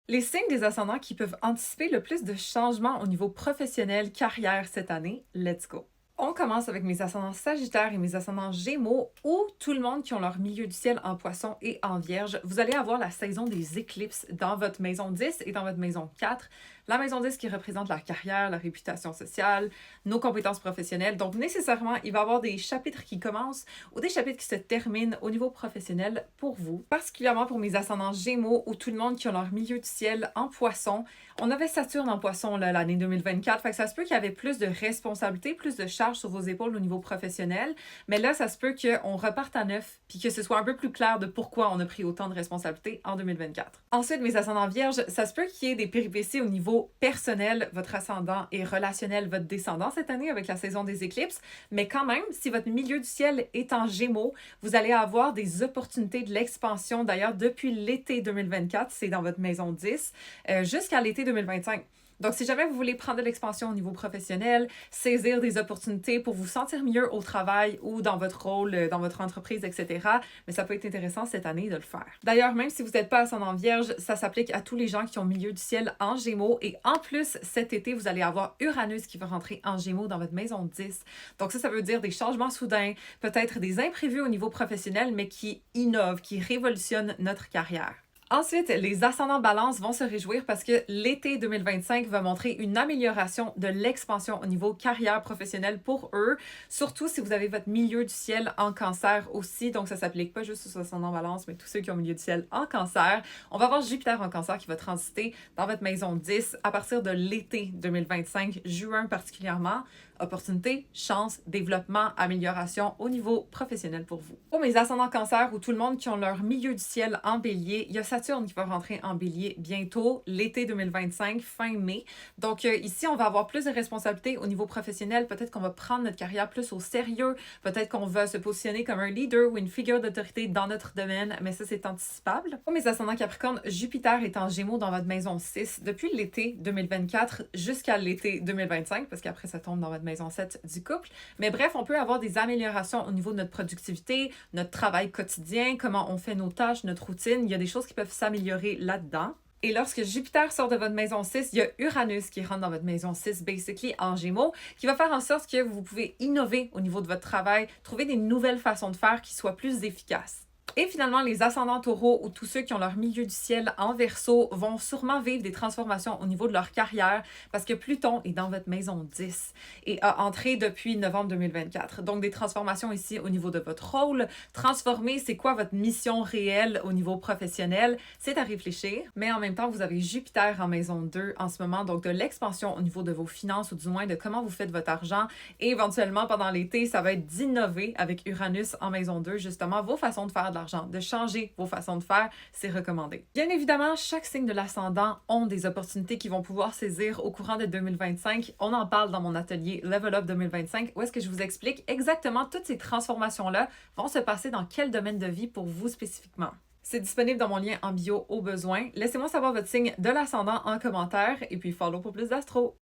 Les signes des ascendants qui peuvent anticiper le plus de changements au niveau professionnel, carrière cette année, let's go! On commence avec mes ascendants Sagittaire et mes ascendants Gémeaux, ou tout le monde qui ont leur milieu du ciel en Poisson et en Vierge. Vous allez avoir la saison des éclipses dans votre maison 10 et dans votre maison 4. La maison 10 qui représente la carrière, la réputation sociale, nos compétences professionnelles. Donc nécessairement, il va y avoir des chapitres qui commencent ou des chapitres qui se terminent au niveau professionnel pour vous. Particulièrement pour mes ascendants Gémeaux ou tout le monde qui ont leur milieu du ciel en Poisson. On avait Saturne en Poisson l'année 2024, fait que ça se peut qu'il y avait plus de responsabilités, plus de charges sur vos épaules au niveau professionnel, mais là, ça se peut qu'on reparte à neuf, puis que ce soit un peu plus clair de pourquoi on a pris autant de responsabilités en 2024. Ensuite, mes ascendants Vierges, ça se peut qu'il y ait des péripéties au niveau personnel, votre ascendant et relationnel, votre descendant cette année avec la saison des éclipses, mais quand même, si votre milieu du ciel est en Gémeaux, vous allez avoir des opportunités de l'expansion. D'ailleurs, depuis l'été 2024, c'est dans votre maison 10, jusqu'à l'été 2025. Donc, si jamais vous voulez prendre de l'expansion au niveau professionnel, saisir des opportunités pour vous sentir mieux au travail ou dans votre rôle, dans votre entreprise, etc., mais ça peut être intéressant cette année de le faire. D'ailleurs, même si vous n'êtes pas ascendant Vierge, ça s'applique à tous les gens qui ont milieu du ciel en Gémeaux. Et en plus, cet été, vous allez avoir Uranus qui va rentrer en Gémeaux dans votre maison 10. Donc ça veut dire des changements soudains, peut-être des imprévus au niveau professionnel, mais qui innovent, qui révolutionnent notre carrière. Ensuite, les ascendants balance vont se réjouir parce que l'été 2025 va montrer une amélioration de l'expansion au niveau carrière professionnelle pour eux, surtout si vous avez votre milieu du ciel en cancer aussi. Donc, ça s'applique pas juste aux ascendants balance, mais tous ceux qui ont milieu du ciel en cancer. On va avoir Jupiter en cancer qui va transiter dans votre maison 10 à partir de l'été 2025, juin particulièrement. Opportunité, chance, développement, amélioration au niveau professionnel pour vous. Pour mes ascendants cancer ou tout le monde qui ont leur milieu du ciel en bélier, il y a Saturne qui va rentrer en bélier bientôt, l'été 2025, fin mai. Donc ici, on va avoir plus de responsabilités au niveau professionnel. Peut-être qu'on va prendre notre carrière plus au sérieux. Peut-être qu'on va se positionner comme un leader ou une figure d'autorité dans notre domaine, mais ça, c'est anticipable. Pour mes ascendants capricorne, Jupiter est en gémeaux dans votre maison 6 depuis l'été 2024 jusqu'à l'été 2025, parce qu'après, ça tombe dans votre maison 7 du couple. Mais bref, on peut avoir des améliorations au niveau de notre productivité, notre travail quotidien, comment on fait nos tâches, notre routine. Il y a des choses qui peuvent s'améliorer là-dedans. Et lorsque Jupiter sort de votre maison 6, il y a Uranus qui rentre dans votre maison 6, basically en Gémeaux, qui va faire en sorte que vous pouvez innover au niveau de votre travail, trouver des nouvelles façons de faire qui soient plus efficaces. Et finalement, les ascendants taureaux ou tous ceux qui ont leur milieu du ciel en Verseau vont sûrement vivre des transformations au niveau de leur carrière parce que Pluton est dans votre maison 10 et a entré depuis novembre 2024. Donc, des transformations ici au niveau de votre rôle. Transformer, c'est quoi votre mission réelle au niveau professionnel? C'est à réfléchir. Mais en même temps, vous avez Jupiter en maison 2 en ce moment, donc de l'expansion au niveau de vos finances ou du moins de comment vous faites votre argent. Et éventuellement, pendant l'été, ça va être d'innover avec Uranus en maison 2, justement, vos façons de faire de l'argent, de changer vos façons de faire, c'est recommandé. Bien évidemment, chaque signe de l'ascendant ont des opportunités qu'ils vont pouvoir saisir au courant de 2025. On en parle dans mon atelier Level Up 2025, où est-ce que je vous explique exactement toutes ces transformations-là vont se passer dans quel domaine de vie pour vous spécifiquement. C'est disponible dans mon lien en bio au besoin. Laissez-moi savoir votre signe de l'ascendant en commentaire et puis follow pour plus d'astro.